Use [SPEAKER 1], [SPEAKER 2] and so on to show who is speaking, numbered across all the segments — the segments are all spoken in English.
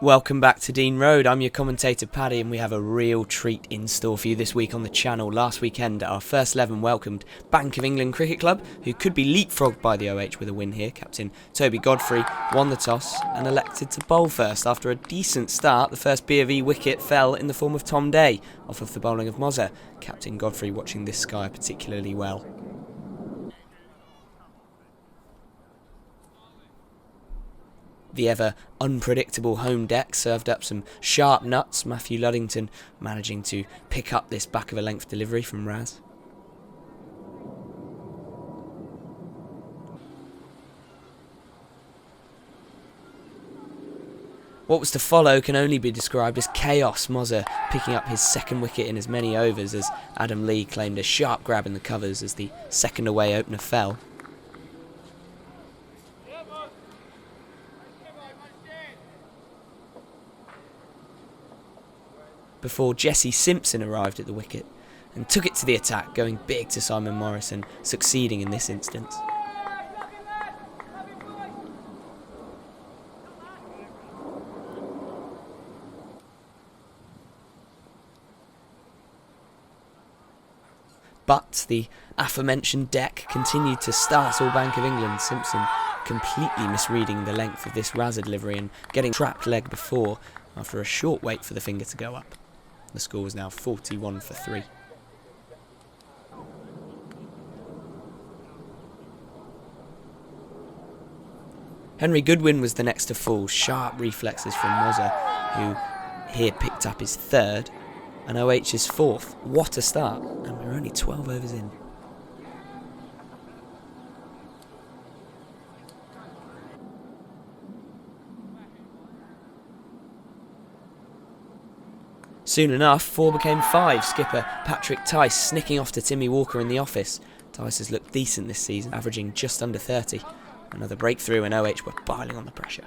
[SPEAKER 1] Welcome back to Dean Road. I'm your commentator Paddy, and we have a real treat in store for you this week on the channel. Last weekend our first 11 welcomed Bank of England Cricket Club, who could be leapfrogged by the OH with a win here. Captain Toby Godfrey won the toss and elected to bowl first. After a decent start, the first B of E wicket fell in the form of Tom Day off of the bowling of Mozza. Captain Godfrey watching this sky particularly well. The ever unpredictable home deck served up some sharp nuts, Matthew Luddington managing to pick up this back of a length delivery from Raz. What was to follow can only be described as chaos. Mozza picking up his second wicket in as many overs as Adam Lee claimed a sharp grab in the covers as the second away opener fell. Before Jesse Simpson arrived at the wicket and took it to the attack, going big to Simon Morris and succeeding in this instance. But the aforementioned deck continued to startle Bank of England. Simpson completely misreading the length of this Razza delivery and getting trapped leg before after a short wait for the finger to go up. The score was now 41 for 3. Henry Goodwin was the next to fall. Sharp reflexes from Mozza, who here picked up his third, and OH's fourth. What a start, and we're only 12 overs in. Soon enough, 4 became 5. Skipper Patrick Tice snicking off to Timmy Walker in the office. Tice has looked decent this season, averaging just under 30. Another breakthrough and OH were piling on the pressure.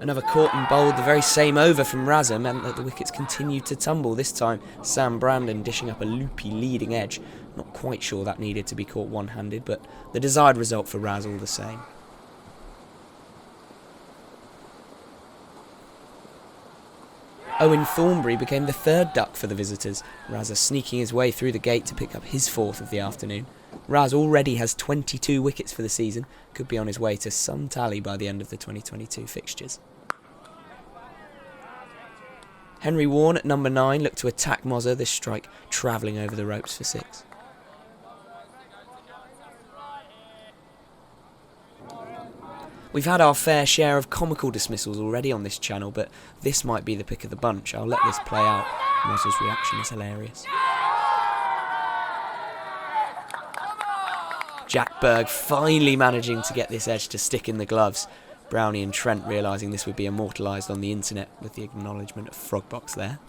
[SPEAKER 1] Another caught and bowled the very same over from Razza meant that the wickets continued to tumble. This time, Sam Brandon dishing up a loopy leading edge. Not quite sure that needed to be caught one-handed, but the desired result for Raz all the same. Owen Thornbury became the third duck for the visitors, Razza sneaking his way through the gate to pick up his fourth of the afternoon. Raz already has 22 wickets for the season, could be on his way to some tally by the end of the 2022 fixtures. Henry Warne at number 9 looked to attack Mozza, this strike travelling over the ropes for 6. We've had our fair share of comical dismissals already on this channel, but this might be the pick of the bunch. I'll let this play out. Mozza's reaction is hilarious. Jack Berg finally managing to get this edge to stick in the gloves. Brownie and Trent realising this would be immortalised on the internet with the acknowledgement of Frogbox there.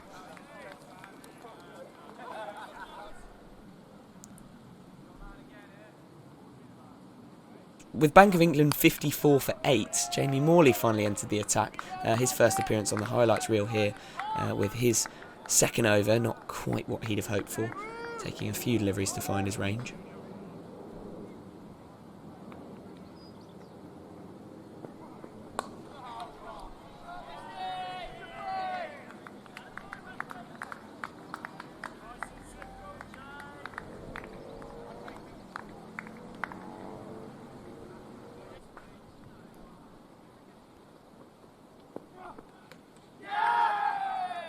[SPEAKER 1] With Bank of England 54 for 8, Jamie Morley finally entered the attack. His first appearance on the highlights reel here with his second over, not quite what he'd have hoped for, taking a few deliveries to find his range.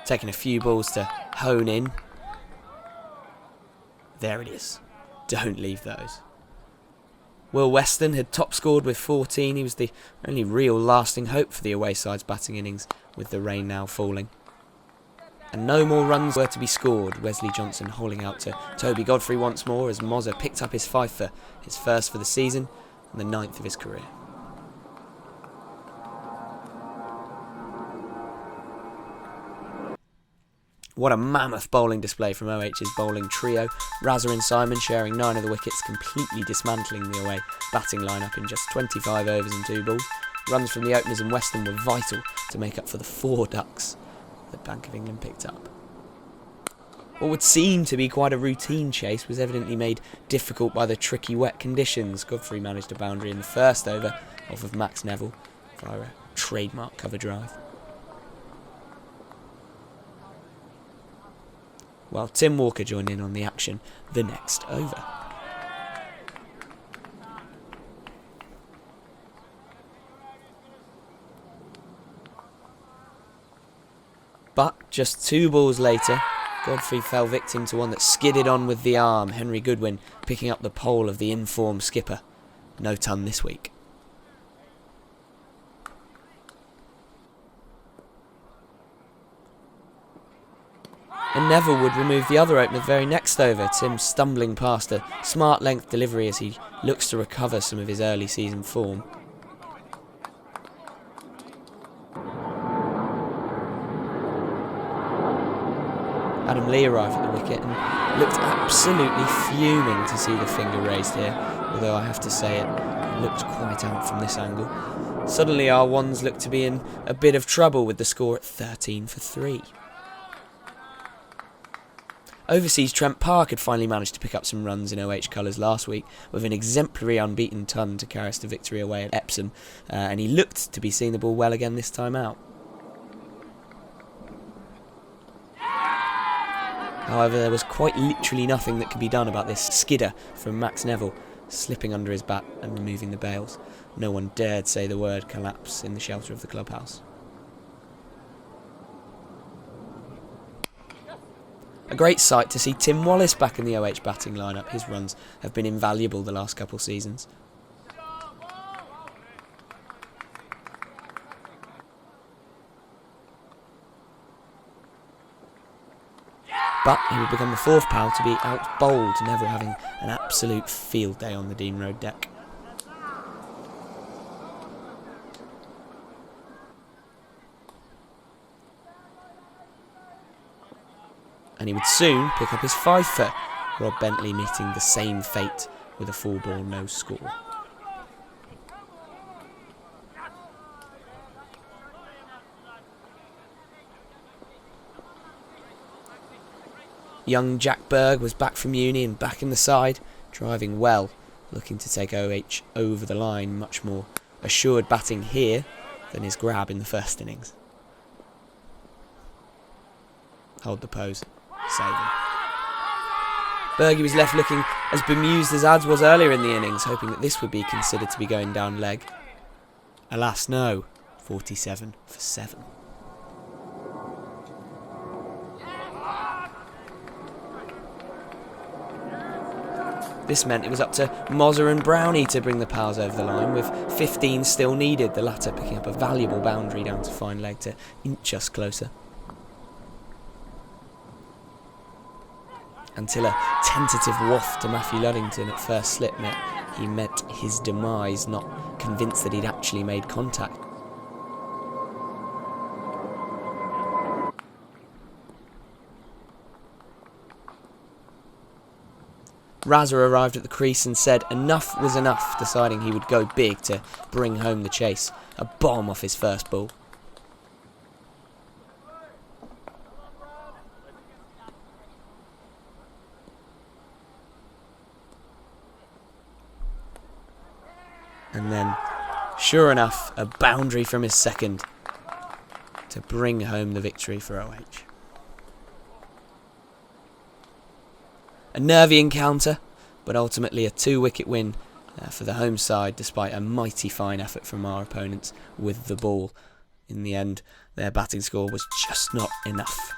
[SPEAKER 1] Taking a few balls to hone in. There it is. Don't leave those. Will Weston had top scored with 14. He was the only real lasting hope for the away side's batting innings, with the rain now falling. And no more runs were to be scored. Wesley Johnson holding out to Toby Godfrey once more as Mozza picked up his fifer, his first for the season and the 9th of his career. What a mammoth bowling display from OH's bowling trio. Razza and Simon sharing 9 of the wickets, completely dismantling the away batting lineup in just 25 overs and 2 balls. Runs from the openers and Weston were vital to make up for the 4 ducks that Bank of England picked up. What would seem to be quite a routine chase was evidently made difficult by the tricky wet conditions. Godfrey managed a boundary in the first over off of Max Neville via a trademark cover drive. While Tim Walker joined in on the action the next over. But just 2 balls later, Godfrey fell victim to one that skidded on with the arm, Henry Goodwin picking up the pole of the informed skipper. No ton this week. And Neville would remove the other opener the very next over, Tim stumbling past a smart length delivery as he looks to recover some of his early season form. Adam Lee arrived at the wicket and looked absolutely fuming to see the finger raised here, although I have to say it looked quite out from this angle. Suddenly our ones looked to be in a bit of trouble with the score at 13 for 3. Overseas Trent Park had finally managed to pick up some runs in OH colours last week with an exemplary unbeaten ton to carry us to victory away at Epsom, and he looked to be seeing the ball well again this time out. However, there was quite literally nothing that could be done about this skidder from Max Neville, slipping under his bat and removing the bails. No one dared say the word collapse in the shelter of the clubhouse. A great sight to see Tim Wallace back in the OH batting lineup. His runs have been invaluable the last couple seasons. But he would become the 4th pal to be out-bowled, Neville having an absolute field day on the Dean Road deck. And he would soon pick up his 5-for, Rob Bentley meeting the same fate with a 4-ball no score. Young Jack Berg was back from uni and back in the side, driving well, looking to take OH over the line, much more assured batting here than his grab in the first innings. Hold the pose, save him. Bergie was left looking as bemused as Ads was earlier in the innings, hoping that this would be considered to be going down leg. Alas no, 47 for 7. This meant it was up to Mozzer and Brownie to bring the pals over the line, with 15 still needed, the latter picking up a valuable boundary down to fine leg to inch us closer. Until a tentative waft to Matthew Luddington at first slip he met his demise, not convinced that he'd actually made contact. Razza arrived at the crease and said enough was enough, deciding he would go big to bring home the chase. A bomb off his first ball. And then, sure enough, a boundary from his second to bring home the victory for OH. A nervy encounter, but ultimately a 2-wicket win for the home side, despite a mighty fine effort from our opponents with the ball. In the end, their batting score was just not enough.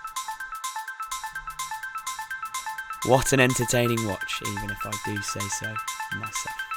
[SPEAKER 1] What an entertaining watch, even if I do say so myself.